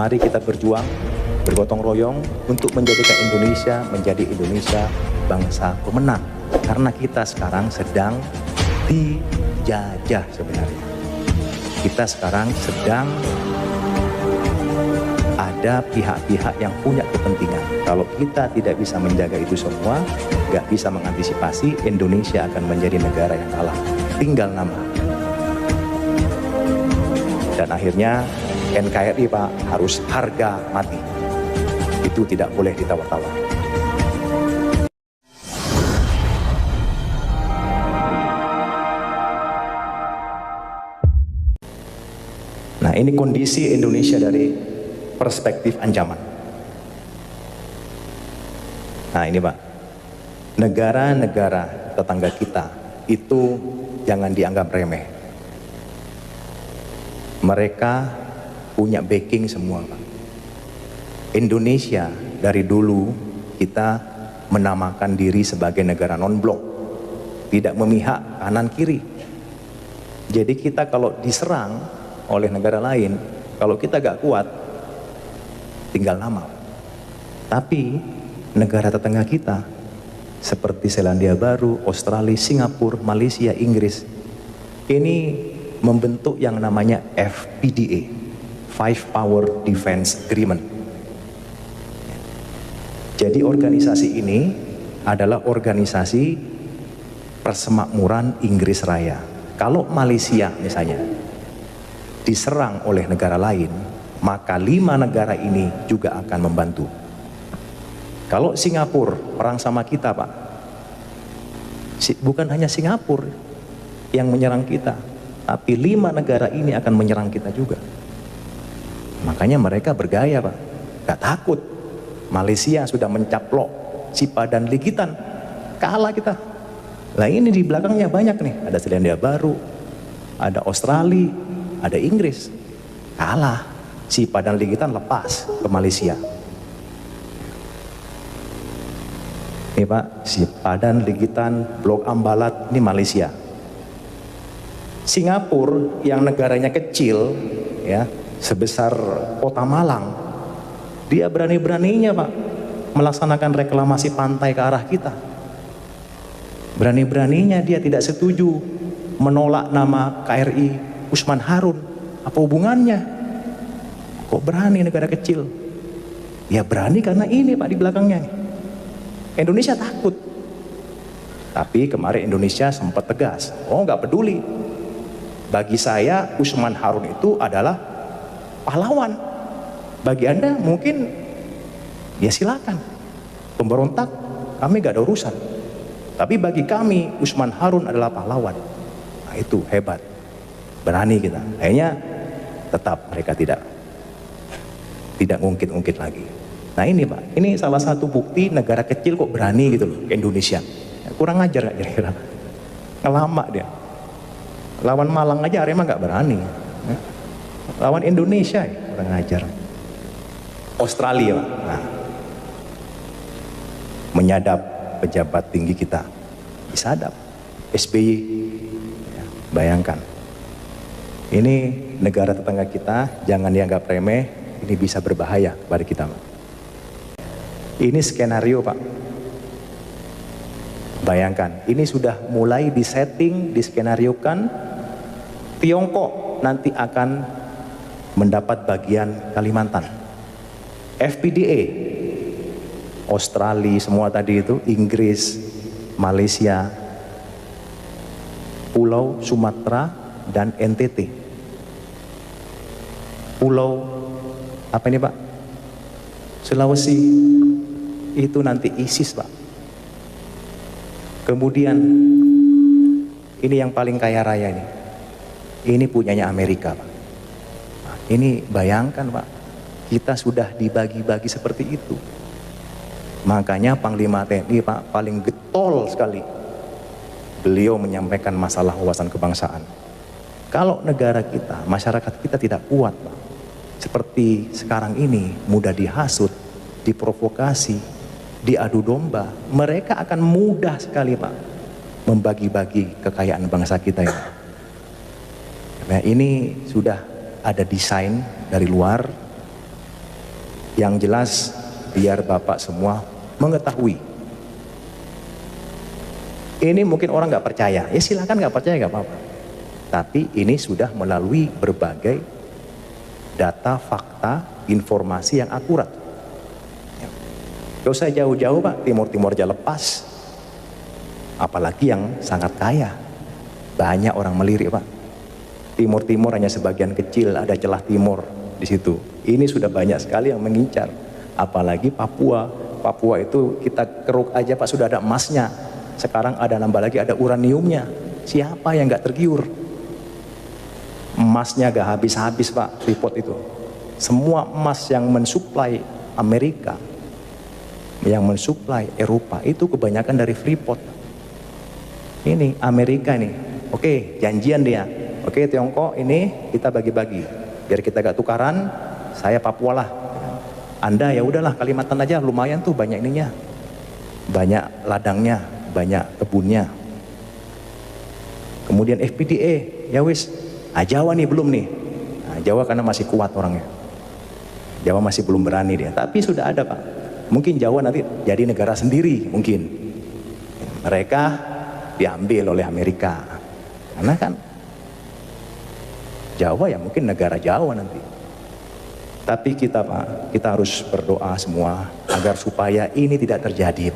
Mari kita berjuang, bergotong royong untuk menjadikan Indonesia menjadi Indonesia bangsa pemenang. Karena kita sekarang sedang dijajah sebenarnya. Kita sekarang sedang ada pihak-pihak yang punya kepentingan. Kalau kita tidak bisa menjaga itu semua, nggak bisa mengantisipasi, Indonesia akan menjadi negara yang kalah. Tinggal nama. Dan akhirnya NKRI Pak harus harga mati. Itu tidak boleh ditawar-tawar. Nah, ini kondisi Indonesia dari perspektif ancaman. Nah, ini Pak, negara-negara tetangga kita itu jangan dianggap remeh. Mereka punya backing semua Pak. Indonesia dari dulu kita menamakan diri sebagai negara non-blok, tidak memihak kanan kiri. Jadi kita kalau diserang oleh negara lain, kalau kita gak kuat, tinggal nama. Tapi negara tetangga kita seperti Selandia Baru, Australia, Singapura, Malaysia, Inggris, ini membentuk yang namanya FPDA, Five Power Defense Agreement. Jadi organisasi ini adalah organisasi persemakmuran Inggris Raya. Kalau Malaysia misalnya diserang oleh negara lain, maka 5 negara ini juga akan membantu. Kalau Singapura perang sama kita Pak, bukan hanya Singapura yang menyerang kita, tapi 5 negara ini akan menyerang kita juga. Makanya mereka bergaya Pak, gak takut. Malaysia sudah mencaplok Sipadan Ligitan, kalah kita. Nah ini di belakangnya banyak nih, ada Selandia Baru, ada Australia, ada Inggris, kalah. Sipadan Ligitan lepas ke Malaysia. Ini Pak, Sipadan Ligitan, Blok Ambalat, ini Malaysia. Singapura yang negaranya kecil, ya, sebesar kota Malang, dia berani-beraninya Pak melaksanakan reklamasi pantai ke arah kita. Berani-beraninya dia tidak setuju menolak nama KRI Usman Harun. Apa hubungannya? Kok berani negara kecil? Ya berani karena ini Pak di belakangnya. Indonesia takut. Tapi kemarin Indonesia sempat tegas. Oh nggak peduli. Bagi saya Usman Harun itu adalah pahlawan. Bagi Anda mungkin ya silakan. Pemberontak kami gak ada urusan. Tapi bagi kami Usman Harun adalah pahlawan. Nah itu hebat. Berani kita. Akhirnya tetap mereka tidak ngungkit-ngungkit lagi. Nah ini Pak, ini salah satu bukti negara kecil kok berani gitu loh ke Indonesia. Ya, kurang ajar gak kira-kira? Ngelama dia. Lawan Malang aja Arema gak berani. Ya. Lawan Indonesia ya, kurang ajar. Australia Pak. Nah, menyadap pejabat tinggi kita. Disadap. SBY. Ya, bayangkan. Ini negara tetangga kita, jangan dianggap remeh. Ini bisa berbahaya pada kita. Ini skenario Pak. Bayangkan, ini sudah mulai disetting, diskenariokan. Tiongkok nanti akan mendapat bagian Kalimantan. FPDA, Australia semua tadi itu, Inggris, Malaysia, Pulau Sumatera dan NTT. Pulau apa ini Pak? Sulawesi itu nanti ISIS Pak. Kemudian ini yang paling kaya raya ini. Ini punyanya Amerika Pak. Nah, ini bayangkan Pak, kita sudah dibagi-bagi seperti itu. Makanya Panglima TNI Pak paling getol sekali. Beliau menyampaikan masalah wawasan kebangsaan. Kalau negara kita, masyarakat kita tidak kuat Pak, seperti sekarang ini mudah dihasut, diprovokasi, diadu domba, mereka akan mudah sekali Pak membagi-bagi kekayaan bangsa kita ini. Nah ini sudah ada desain dari luar, Yang jelas biar Bapak semua mengetahui. Ini mungkin orang nggak percaya, ya silakan nggak percaya nggak apa-apa. Tapi ini sudah melalui berbagai data, fakta, informasi yang akurat. Gak usah jauh-jauh Pak, Timur-Timur aja lepas. Apalagi yang sangat kaya. Banyak orang melirik Pak. Timur-Timur hanya sebagian kecil, ada celah timur di situ. Ini sudah banyak sekali yang mengincar. Apalagi Papua. Papua itu kita keruk aja Pak, sudah ada emasnya. Sekarang ada nambah lagi, ada uraniumnya. Siapa yang gak tergiur? Emasnya gak habis-habis Pak, Freeport itu. Semua emas yang mensuplai Amerika, yang mensuplai Eropa, itu kebanyakan dari Freeport. Ini Amerika ini, oke janjian dia, oke Tiongkok ini kita bagi-bagi, biar kita gak tukaran, saya Papua lah, Anda ya udahlah Kalimantan aja, lumayan tuh banyak ininya, banyak ladangnya, banyak kebunnya. Kemudian FPDA, ya wis, Jawa nih belum nih, Jawa karena masih kuat orangnya, Jawa masih belum berani dia, tapi sudah ada Pak. Mungkin Jawa nanti jadi negara sendiri, mungkin mereka diambil oleh Amerika, karena kan Jawa ya mungkin negara Jawa nanti. Tapi kita Pak, kita harus berdoa semua agar supaya ini tidak terjadi.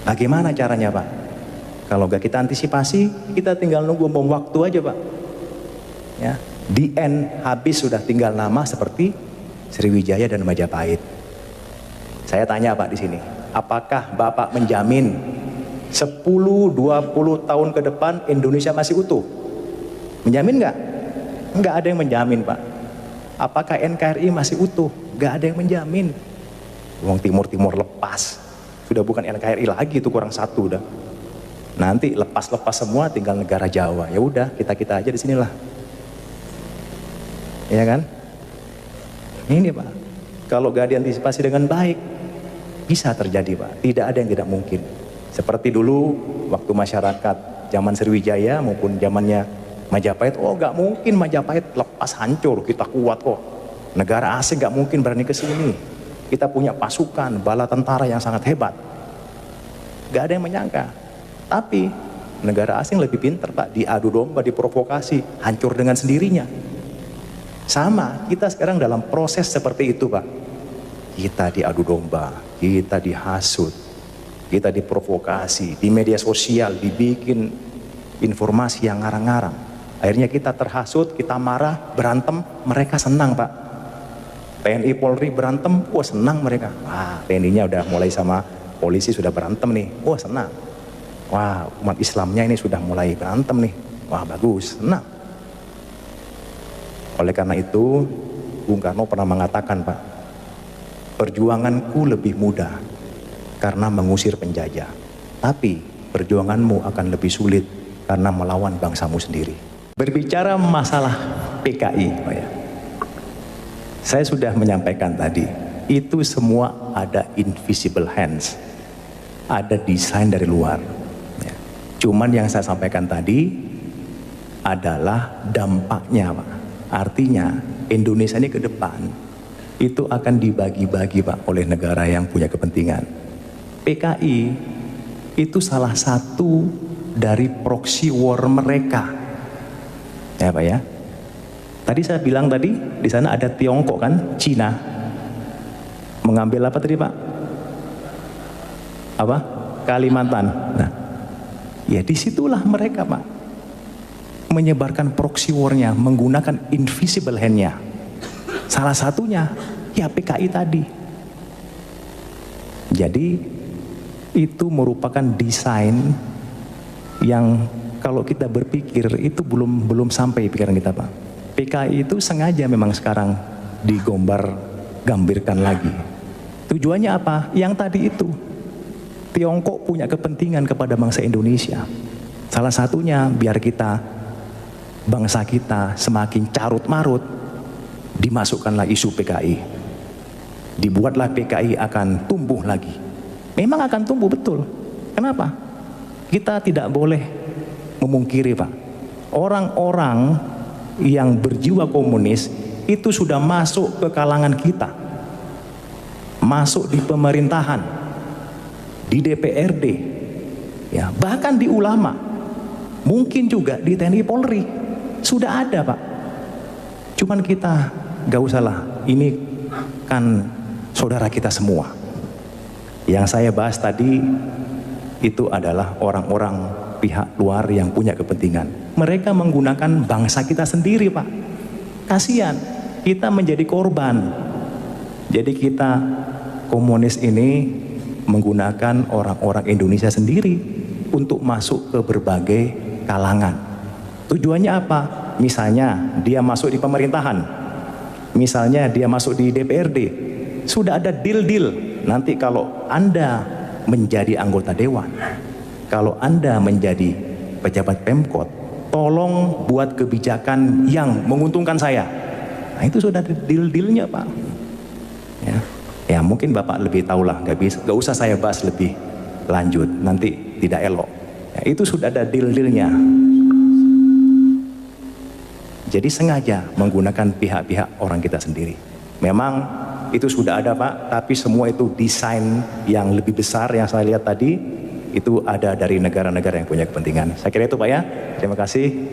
Bagaimana caranya Pak? Kalau gak kita antisipasi, kita tinggal nunggu bom waktu aja Pak. Ya, di end habis sudah tinggal nama seperti Sriwijaya dan Majapahit. Saya tanya Pak di sini, apakah Bapak menjamin 10-20 tahun ke depan Indonesia masih utuh? Menjamin nggak? Nggak ada yang menjamin Pak. Apakah NKRI masih utuh? Nggak ada yang menjamin. Wong Timur-Timur lepas, sudah bukan NKRI lagi, itu kurang satu udah. Nanti lepas-lepas semua, tinggal negara Jawa. Ya udah, kita aja di sinilah. Ya kan? Ini Pak, kalau gak diantisipasi dengan baik, bisa terjadi Pak. Tidak ada yang tidak mungkin. Seperti dulu waktu masyarakat zaman Sriwijaya maupun zamannya Majapahit, oh gak mungkin Majapahit lepas hancur, kita kuat kok. Negara asing gak mungkin berani ke sini. Kita punya pasukan, bala tentara yang sangat hebat. Gak ada yang menyangka. Tapi negara asing lebih pintar Pak, diadu domba, diprovokasi, hancur dengan sendirinya. Sama, kita sekarang dalam proses seperti itu Pak. Kita diadu domba, kita dihasut, kita diprovokasi, di media sosial dibikin informasi yang ngarang-ngarang. Akhirnya kita terhasut, kita marah, berantem, mereka senang Pak. TNI Polri berantem, wah senang mereka. Wah, TNI-nya udah mulai sama polisi sudah berantem nih, wah senang. Wah, umat Islamnya ini sudah mulai berantem nih, wah bagus, senang. Oleh karena itu, Bung Karno pernah mengatakan Pak, perjuanganku lebih mudah karena mengusir penjajah, tapi perjuanganmu akan lebih sulit karena melawan bangsamu sendiri. Berbicara masalah PKI, Pak ya, saya sudah menyampaikan tadi, itu semua ada invisible hands, ada desain dari luar. Ya. Cuman yang saya sampaikan tadi adalah dampaknya Pak. Artinya Indonesia ini ke depan itu akan dibagi-bagi Pak oleh negara yang punya kepentingan. PKI itu salah satu dari proxy war mereka. Ya Pak ya. Tadi saya bilang tadi di sana ada Tiongkok kan, Cina. Mengambil apa tadi Pak? Apa? Kalimantan. Nah, ya disitulah mereka Pak menyebarkan proxy war-nya menggunakan invisible hand-nya. Salah satunya ya PKI tadi. Jadi itu merupakan desain yang kalau kita berpikir itu belum sampai pikiran kita Pak. PKI itu sengaja memang sekarang digambirkan lagi. Tujuannya apa? Yang tadi itu. Tiongkok punya kepentingan kepada bangsa Indonesia. Salah satunya biar bangsa kita semakin carut-marut, dimasukkanlah isu PKI. Dibuatlah PKI akan tumbuh lagi. Memang akan tumbuh betul. Kenapa? Kita tidak boleh memungkiri Pak. Orang-orang yang berjiwa komunis itu sudah masuk ke kalangan kita, masuk di pemerintahan, di DPRD, ya, bahkan di ulama, mungkin juga di TNI Polri, sudah ada Pak. Cuman kita gak usah lah, ini kan saudara kita semua. Yang saya bahas tadi itu adalah orang-orang pihak luar yang punya kepentingan. Mereka menggunakan bangsa kita sendiri Pak. Kasihan, kita menjadi korban. Jadi kita komunis ini menggunakan orang-orang Indonesia sendiri untuk masuk ke berbagai kalangan. Tujuannya apa? Misalnya dia masuk di pemerintahan, misalnya dia masuk di DPRD, sudah ada deal-deal. Nanti kalau Anda menjadi anggota dewan, kalau Anda menjadi pejabat Pemkot, tolong buat kebijakan yang menguntungkan saya. Nah itu sudah ada deal-dealnya Pak. Ya mungkin Bapak lebih tahu lah, gak usah saya bahas lebih lanjut, nanti tidak elok. Ya, itu sudah ada deal-dealnya. Jadi sengaja menggunakan pihak-pihak orang kita sendiri. Memang itu sudah ada Pak, tapi semua itu desain yang lebih besar yang saya lihat tadi, itu ada dari negara-negara yang punya kepentingan. Saya kira itu Pak ya, terima kasih.